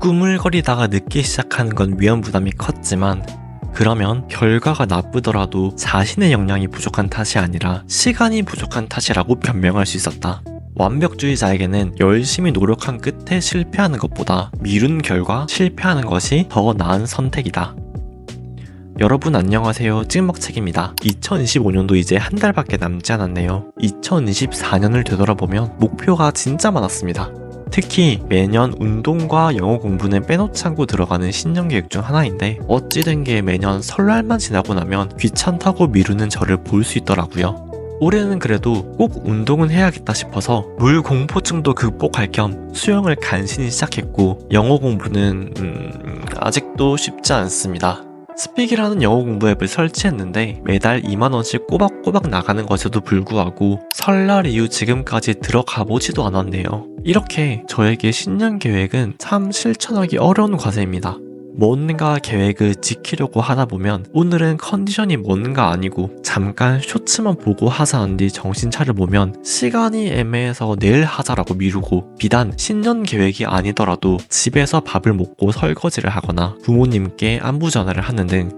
꾸물거리다가 늦게 시작하는 건 위험 부담이 컸지만 그러면 결과가 나쁘더라도 자신의 역량이 부족한 탓이 아니라 시간이 부족한 탓이라고 변명할 수 있었다. 완벽주의자에게는 열심히 노력한 끝에 실패하는 것보다 미룬 결과 실패하는 것이 더 나은 선택이다. 여러분 안녕하세요, 찍먹책입니다. 2025년도 이제 한 달밖에 남지 않았네요. 2024년을 되돌아보면 목표가 진짜 많았습니다. 특히 매년 운동과 영어 공부는 빼놓지 않고 들어가는 신년계획 중 하나인데 어찌된 게 매년 설날만 지나고 나면 귀찮다고 미루는 저를 볼 수 있더라고요. 올해는 그래도 꼭 운동은 해야겠다 싶어서 물 공포증도 극복할 겸 수영을 간신히 시작했고 영어 공부는 아직도 쉽지 않습니다. 스픽이라는 영어 공부 앱을 설치했는데 매달 2만원씩 꼬박꼬박 나가는 것에도 불구하고 설날 이후 지금까지 들어가 보지도 않았네요. 이렇게 저에게 신년 계획은 참 실천하기 어려운 과제입니다. 뭔가 계획을 지키려고 하다 보면 오늘은 컨디션이 뭔가 아니고 잠깐 쇼츠만 보고 하자는 뒤 정신 차려보면 시간이 애매해서 내일 하자라고 미루고 비단 신년 계획이 아니더라도 집에서 밥을 먹고 설거지를 하거나 부모님께 안부 전화를 하는 등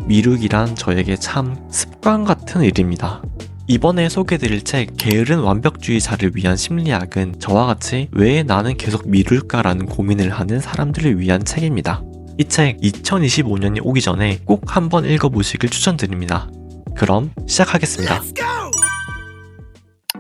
미루기란 저에게 참 습관 같은 일입니다. 이번에 소개해드릴 책 게으른 완벽주의자를 위한 심리학은 저와 같이 왜 나는 계속 미룰까라는 고민을 하는 사람들을 위한 책입니다. 이 책 2025년이 오기 전에 꼭 한번 읽어보시길 추천드립니다. 그럼 시작하겠습니다.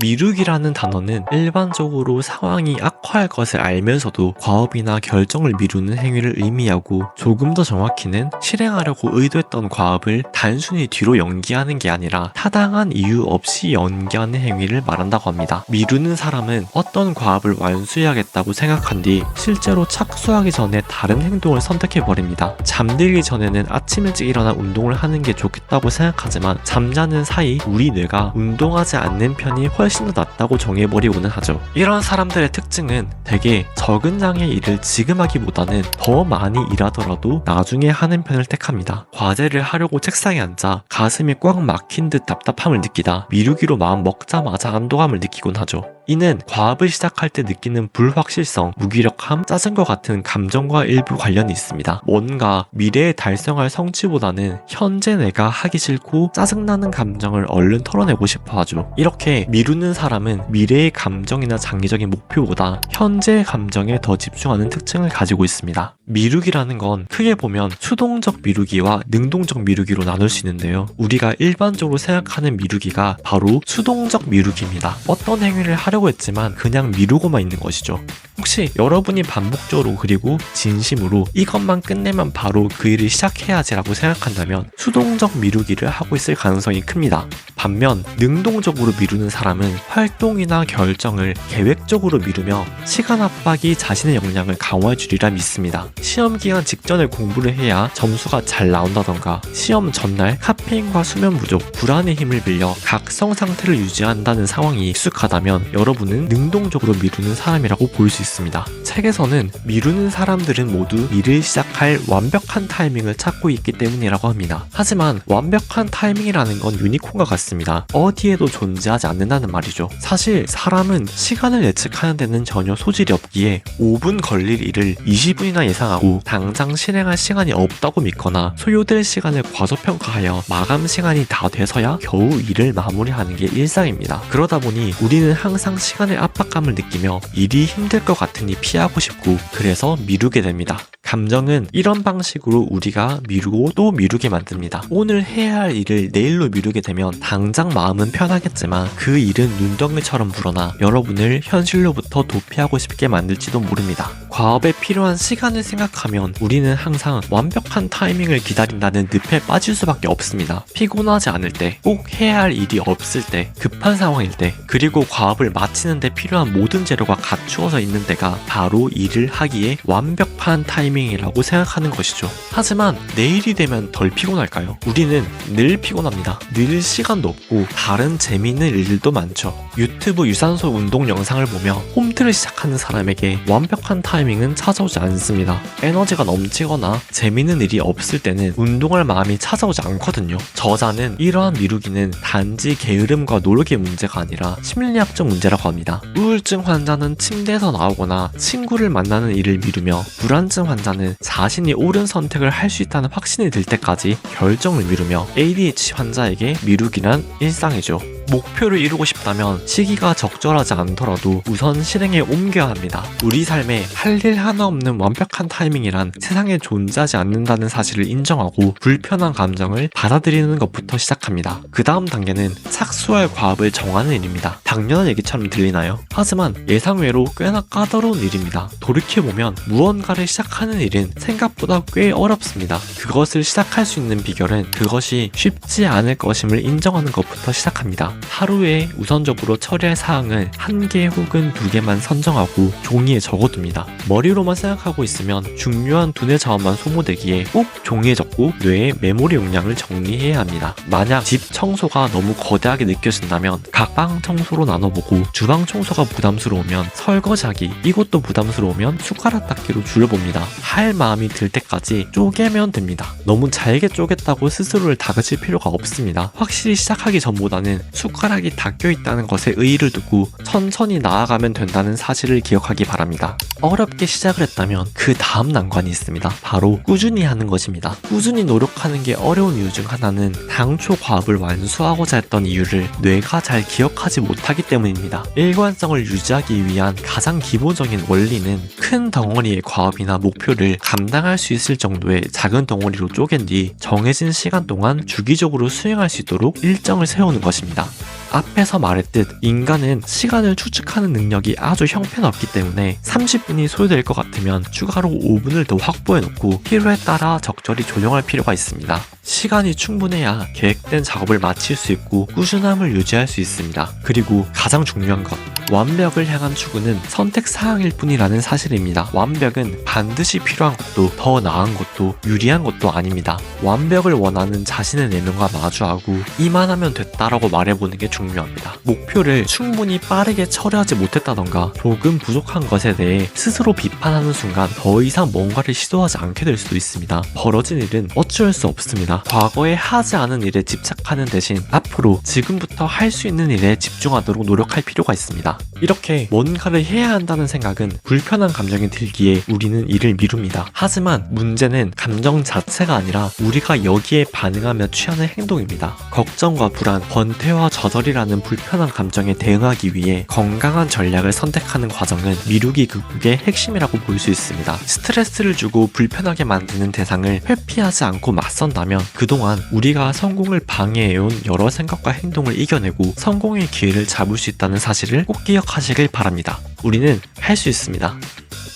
미루기라는 단어는 일반적으로 상황이 악화할 것을 알면서도 과업이나 결정을 미루는 행위를 의미하고 조금 더 정확히는 실행하려고 의도했던 과업을 단순히 뒤로 연기하는 게 아니라 타당한 이유 없이 연기하는 행위를 말한다고 합니다. 미루는 사람은 어떤 과업을 완수해야겠다고 생각한 뒤 실제로 착수하기 전에 다른 행동을 선택해버립니다. 잠들기 전에는 아침 일찍 일어나 운동을 하는 게 좋겠다고 생각하지만 잠자는 사이 우리 뇌가 운동하지 않는 편이 훨씬 더 낫다고 정해버리고는 하죠. 이런 사람들의 특징은 대개 적은 양의 일을 지금 하기보다는 더 많이 일하더라도 나중에 하는 편을 택합니다. 과제를 하려고 책상에 앉아 가슴이 꽉 막힌 듯 답답함을 느끼다 미루기로 마음 먹자마자 안도감을 느끼곤 하죠. 이는 과업을 시작할 때 느끼는 불확실성, 무기력함, 짜증과 같은 감정과 일부 관련이 있습니다. 뭔가 미래에 달성할 성취보다는 현재 내가 하기 싫고 짜증나는 감정을 얼른 털어내고 싶어 하죠. 이렇게 미루는 사람은 미래의 감정이나 장기적인 목표보다 현재의 감정에 더 집중하는 특징을 가지고 있습니다. 미루기라는 건 크게 보면 수동적 미루기와 능동적 미루기로 나눌 수 있는데요. 우리가 일반적으로 생각하는 미루기가 바로 수동적 미루기입니다. 어떤 행위를 하려고 했지만 그냥 미루고만 있는 것이죠. 혹시 여러분이 반복적으로 그리고 진심으로 이것만 끝내면 바로 그 일을 시작해야지 라고 생각한다면 수동적 미루기를 하고 있을 가능성이 큽니다. 반면 능동적으로 미루는 사람은 활동이나 결정을 계획적으로 미루며 시간 압박이 자신의 역량을 강화해 주리라 믿습니다. 시험 기간 직전에 공부를 해야 점수가 잘 나온다던가 시험 전날 카페인과 수면 부족, 불안의 힘을 빌려 각성 상태를 유지한다는 상황이 익숙하다면 여러분은 능동적으로 미루는 사람이라고 볼 수 있습니다. 책에서는 미루는 사람들은 모두 일을 시작할 완벽한 타이밍을 찾고 있기 때문이라고 합니다. 하지만 완벽한 타이밍이라는 건 유니콘과 같습니다. 어디에도 존재하지 않는다는 말이죠. 사실 사람은 시간을 예측하는 데는 전혀 소질이 없기에 5분 걸릴 일을 20분이나 예상하고 당장 실행할 시간이 없다고 믿거나 소요될 시간을 과소평가하여 마감 시간이 다 돼서야 겨우 일을 마무리하는 게 일상입니다. 그러다 보니 우리는 항상 시간의 압박감을 느끼며 일이 힘들 것 같으니 피하고 싶고 그래서 미루게 됩니다. 감정은 이런 방식으로 우리가 미루고 또 미루게 만듭니다. 오늘 해야 할 일을 내일로 미루게 되면 당장 마음은 편하겠지만 그 일은 눈덩이처럼 불어나 여러분을 현실로부터 도피하고 싶게 만들지도 모릅니다. 과업에 필요한 시간을 생각하면 우리는 항상 완벽한 타이밍을 기다린다는 늪에 빠질 수밖에 없습니다. 피곤하지 않을 때, 꼭 해야 할 일이 없을 때, 급한 상황일 때, 그리고 과업을 마치는 데 필요한 모든 재료가 갖추어져 있는 데가 바로 일을 하기에 완벽한 타이밍이라고 생각하는 것이죠. 하지만 내일이 되면 덜 피곤할까요? 우리는 늘 피곤합니다. 늘 시간도 없고 다른 재미있는 일들도 많죠. 유튜브 유산소 운동 영상을 보며 스프린트를 시작하는 사람에게 완벽한 타이밍은 찾아오지 않습니다. 에너지가 넘치거나 재밌는 일이 없을 때는 운동할 마음이 찾아오지 않거든요. 저자는 이러한 미루기는 단지 게으름과 노력의 문제가 아니라 심리학적 문제라고 합니다. 우울증 환자는 침대에서 나오거나 친구를 만나는 일을 미루며, 불안증 환자는 자신이 옳은 선택을 할 수 있다는 확신이 들 때까지 결정을 미루며, ADHD 환자에게 미루기란 일상이죠. 목표를 이루고 싶다면 시기가 적절하지 않더라도 우선 실행에 옮겨야 합니다. 우리 삶에 할 일 하나 없는 완벽한 타이밍이란 세상에 존재하지 않는다는 사실을 인정하고 불편한 감정을 받아들이는 것부터 시작합니다. 그 다음 단계는 착수할 과업을 정하는 일입니다. 당연한 얘기처럼 들리나요? 하지만 예상외로 꽤나 까다로운 일입니다. 돌이켜보면 무언가를 시작하는 일은 생각보다 꽤 어렵습니다. 그것을 시작할 수 있는 비결은 그것이 쉽지 않을 것임을 인정하는 것부터 시작합니다. 하루에 우선적으로 처리할 사항을 1개 혹은 2개만 선정하고 종이에 적어둡니다. 머리로만 생각하고 있으면 중요한 두뇌 자원만 소모되기에 꼭 종이에 적고 뇌의 메모리 용량을 정리해야 합니다. 만약 집 청소가 너무 거대하게 느껴진다면 각 방 청소로 나눠보고, 주방 청소가 부담스러우면 설거지하기, 이것도 부담스러우면 숟가락 닦기로 줄여봅니다. 할 마음이 들 때까지 쪼개면 됩니다. 너무 잘게 쪼갰다고 스스로를 다그칠 필요가 없습니다. 확실히 시작하기 전보다는 숟가락이 닦여 있다는 것에 의의를 두고 천천히 나아가면 된다는 사실을 기억하기 바랍니다. 어렵게 시작을 했다면 그 다음 난관이 있습니다. 바로 꾸준히 하는 것입니다. 꾸준히 노력하는 게 어려운 이유 중 하나는 당초 과업을 완수하고자 했던 이유를 뇌가 잘 기억하지 못하기 때문입니다. 일관성을 유지하기 위한 가장 기본적인 원리는 큰 덩어리의 과업이나 목표를 감당할 수 있을 정도의 작은 덩어리로 쪼갠 뒤 정해진 시간 동안 주기적으로 수행할 수 있도록 일정을 세우는 것입니다. 앞에서 말했듯 인간은 시간을 추측하는 능력이 아주 형편없기 때문에 30분이 소요될 것 같으면 추가로 5분을 더 확보해 놓고 필요에 따라 적절히 조정할 필요가 있습니다. 시간이 충분해야 계획된 작업을 마칠 수 있고 꾸준함을 유지할 수 있습니다. 그리고 가장 중요한 것, 완벽을 향한 추구는 선택사항일 뿐이라는 사실입니다. 완벽은 반드시 필요한 것도 더 나은 것도 유리한 것도 아닙니다. 완벽을 원하는 자신의 내면과 마주하고 이만하면 됐다라고 말해보는 게 중요합니다. 목표를 충분히 빠르게 처리하지 못했다던가 조금 부족한 것에 대해 스스로 비판하는 순간 더 이상 뭔가를 시도하지 않게 될 수도 있습니다. 벌어진 일은 어쩔 수 없습니다. 과거에 하지 않은 일에 집착하는 대신 앞으로 지금부터 할 수 있는 일에 집중하도록 노력할 필요가 있습니다. 이렇게 뭔가를 해야 한다는 생각은 불편한 감정이 들기에 우리는 이를 미룹니다. 하지만 문제는 감정 자체가 아니라 우리가 여기에 반응하며 취하는 행동입니다. 걱정과 불안, 권태와 저절이라는 불편한 감정에 대응하기 위해 건강한 전략을 선택하는 과정은 미루기 극복의 핵심이라고 볼 수 있습니다. 스트레스를 주고 불편하게 만드는 대상을 회피하지 않고 맞선다면 그동안 우리가 성공을 방해해온 여러 생각과 행동을 이겨내고 성공의 기회를 잡을 수 있다는 사실을 꼭 기억하시길 바랍니다. 우리는 할 수 있습니다.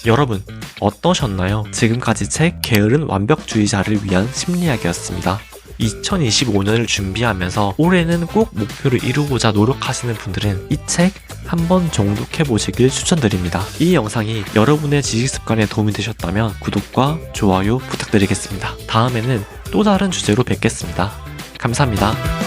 여러분, 어떠셨나요? 지금까지 책 게으른 완벽주의자를 위한 심리학이었습니다. 2025년을 준비하면서 올해는 꼭 목표를 이루고자 노력하시는 분들은 이 책 한번 정독해보시길 추천드립니다. 이 영상이 여러분의 지식습관에 도움이 되셨다면 구독과 좋아요 부탁드리겠습니다. 다음에는 또 다른 주제로 뵙겠습니다. 감사합니다.